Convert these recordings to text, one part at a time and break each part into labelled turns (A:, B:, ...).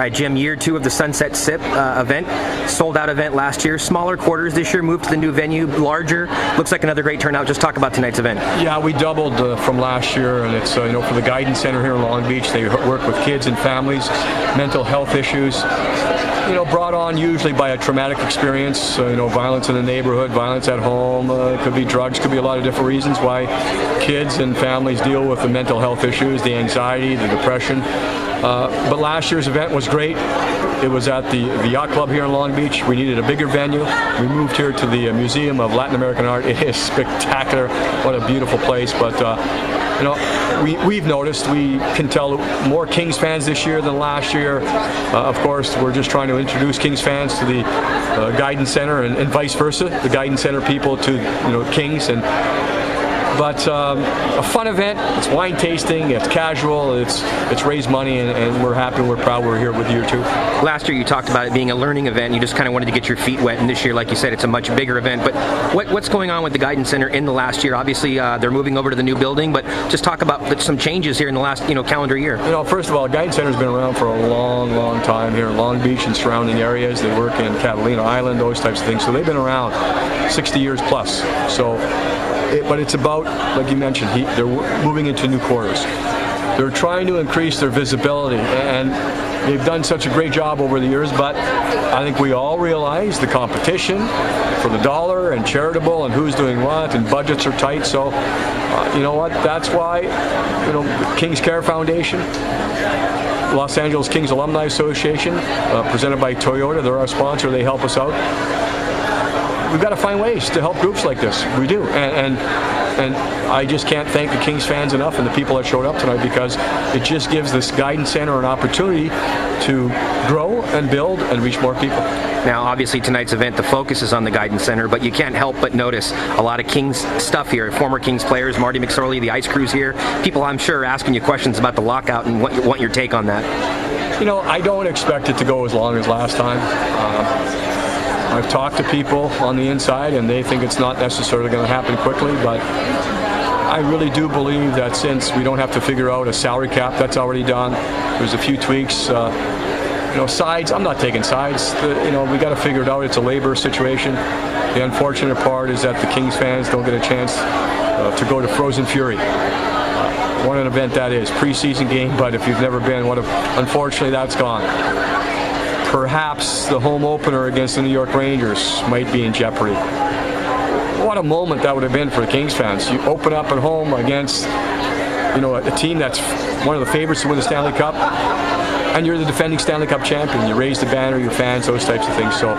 A: Hi, Jim. Year 2 of the Sunset Sip event. Sold out event last year. Smaller quarters this year. Moved to the new venue. Larger. Looks like another great turnout. Just talk about tonight's event.
B: Yeah, we doubled from last year, and it's for the Guidance Center here in Long Beach. They work with kids and families, mental health issues. Brought on usually by a traumatic experience, violence in the neighborhood, violence at home, it could be drugs, could be a lot of different reasons why kids and families deal with the mental health issues, the anxiety, the depression. But last year's event was great. It was at the Yacht Club here in Long Beach. We needed a bigger venue. We moved here to the Museum of Latin American Art. It is spectacular. What a beautiful place. But we've noticed, we can tell more Kings fans this year than last year. Of course, we're just trying to introduce Kings fans to the Guidance Center and vice versa. The Guidance Center people to Kings. But a fun event. It's wine tasting. It's casual. It's raised money, and we're happy and we're proud we're here with year 2.
A: Last year you talked about it being a learning event. You just kind of wanted to get your feet wet, and this year, like you said, it's a much bigger event. But what's going on with the Guidance Center in the last year? Obviously, they're moving over to the new building, but just talk about some changes here in the last calendar year.
B: First of all, Guidance Center's been around for a long, long time here in Long Beach and surrounding areas. They work in Catalina Island, those types of things. So they've been around 60 years plus. But it's about, like you mentioned, they're moving into new quarters. They're trying to increase their visibility, and they've done such a great job over the years, but I think we all realize the competition for the dollar and charitable and who's doing what, and budgets are tight. So, you know what, that's why, Kings Care Foundation, Los Angeles Kings Alumni Association, presented by Toyota, they're our sponsor, they help us out. We've got to find ways to help groups like this. We do, and I just can't thank the Kings fans enough and the people that showed up tonight, because it just gives this Guidance Center an opportunity to grow and build and reach more people.
A: Now, obviously, tonight's event, the focus is on the Guidance Center, but you can't help but notice a lot of Kings stuff here. Former Kings players, Marty McSorley, the Ice Crew's here. People, I'm sure, asking you questions about the lockout and want your take on that.
B: I don't expect it to go as long as last time. I've talked to people on the inside, and they think it's not necessarily going to happen quickly, but I really do believe that since we don't have to figure out a salary cap, that's already done. There's a few tweaks. Sides, I'm not taking sides. We got to figure it out. It's a labor situation. The unfortunate part is that the Kings fans don't get a chance to go to Fozen Fury. What an event that is. Preseason game, but if you've never been, unfortunately that's gone. Perhaps the home opener against the New York Rangers might be in jeopardy. What a moment that would have been for the Kings fans. You open up at home against a team that's one of the favorites to win the Stanley Cup, and you're the defending Stanley Cup champion. You raise the banner, your fans, those types of things. So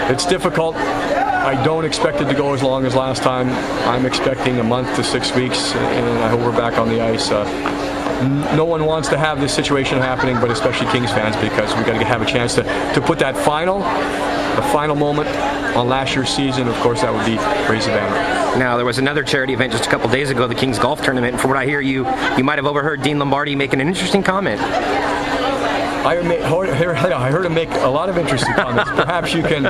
B: it's difficult. I don't expect it to go as long as last time. I'm expecting a month to 6 weeks, and I hope we're back on the ice. No one wants to have this situation happening, but especially Kings fans, because we got to have a chance to put the final moment on last year's season. Of course, that would be raise the banner.
A: Now, there was another charity event just a couple days ago, the Kings Golf Tournament, and from what I hear, you might have overheard Dean Lombardi making an interesting comment.
B: I heard him make a lot of interesting comments. Perhaps you can.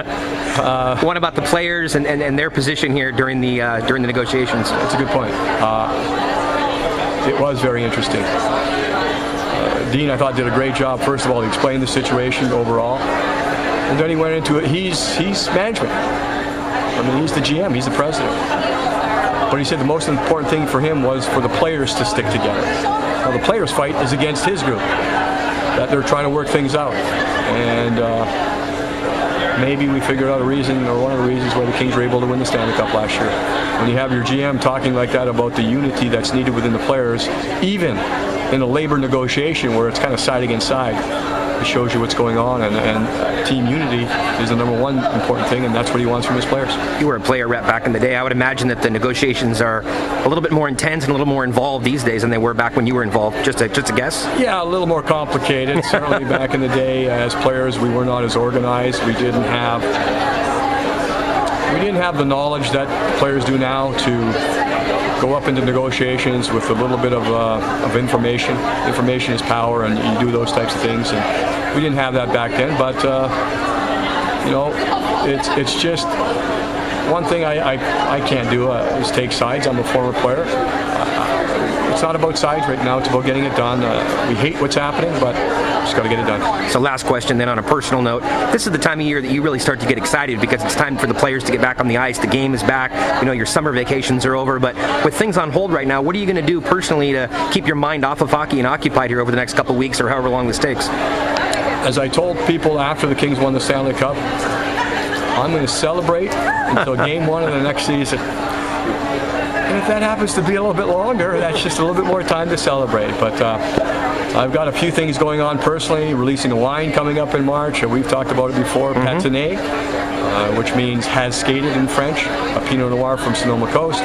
A: One about the players and their position here during the negotiations.
B: That's a good point. It was very interesting. Dean, I thought, did a great job. First of all, he explained the situation overall, and then he went into it. He's management. He's the GM. He's the president. But he said the most important thing for him was for the players to stick together. Well, the players' fight is against his group. That they're trying to work things out, and maybe we figured out a reason, or one of the reasons why the Kings were able to win the Stanley Cup last year. When you have your GM talking like that about the unity that's needed within the players, even in a labor negotiation where it's kind of side against side, it shows you what's going on, and team unity is the number one important thing, and that's what he wants from his players.
A: You were a player rep back in the day. I would imagine that the negotiations are a little bit more intense and a little more involved these days than they were back when you were involved. Just a guess?
B: Yeah, a little more complicated. Certainly back in the day, as players, we were not as organized. We didn't have the knowledge that players do now to go up into negotiations with a little bit of information. Information is power, and you do those types of things. And we didn't have that back then, but it's just one thing I can't do is take sides. I'm a former player. It's not about sides right now. It's about getting it done. We hate what's happening, but just got to get it done.
A: So last question then, on a personal note, this is the time of year that you really start to get excited because it's time for the players to get back on the ice. The game is back. You know, your summer vacations are over. But with things on hold right now, what are you going to do personally to keep your mind off of hockey and occupied here over the next couple of weeks or however long this takes?
B: As I told people after the Kings won the Stanley Cup, I'm going to celebrate until Game 1 of the next season. And if that happens to be a little bit longer, that's just a little bit more time to celebrate. But I've got a few things going on personally, releasing a wine coming up in March. We've talked about it before, Patiné, which means has skated in French, a Pinot Noir from Sonoma Coast.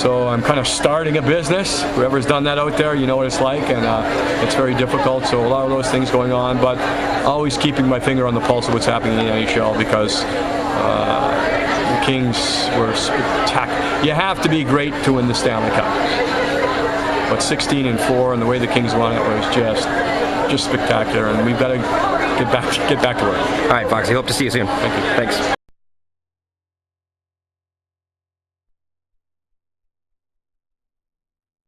B: So I'm kind of starting a business. Whoever's done that out there, you know what it's like, and it's very difficult. So a lot of those things going on, but always keeping my finger on the pulse of what's happening in the NHL because the Kings were spectacular. You have to be great to win the Stanley Cup. But 16-4 and the way the Kings won it was just spectacular, and we've got to get back to work.
A: All right, Foxy. Hope to see you soon.
B: Thank you.
A: Thanks.